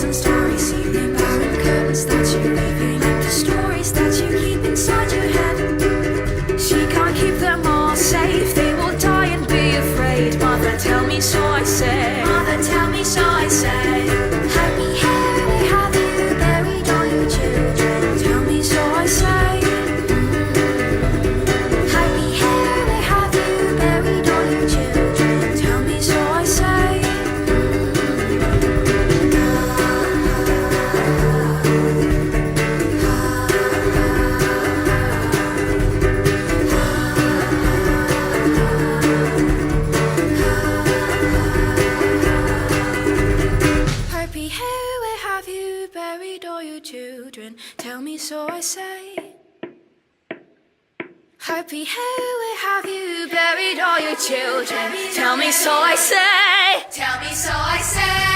thousand stories, ceiling barren curtains that you're living in, the stories that you keep inside your head. She can't keep them all safe, they will die and be afraid. Mother, tell me, so I say. Mother, tell me, so I say. Happy hare, where have you buried all your children? Tell me, so I say. Happy hare, where have you buried all your children? Tell me, so I say. Harpy hare, where have you buried all your children? Tell me, so I say. Harpy hare, where have you buried all your children? Tell me, so I say. Tell me, so I say.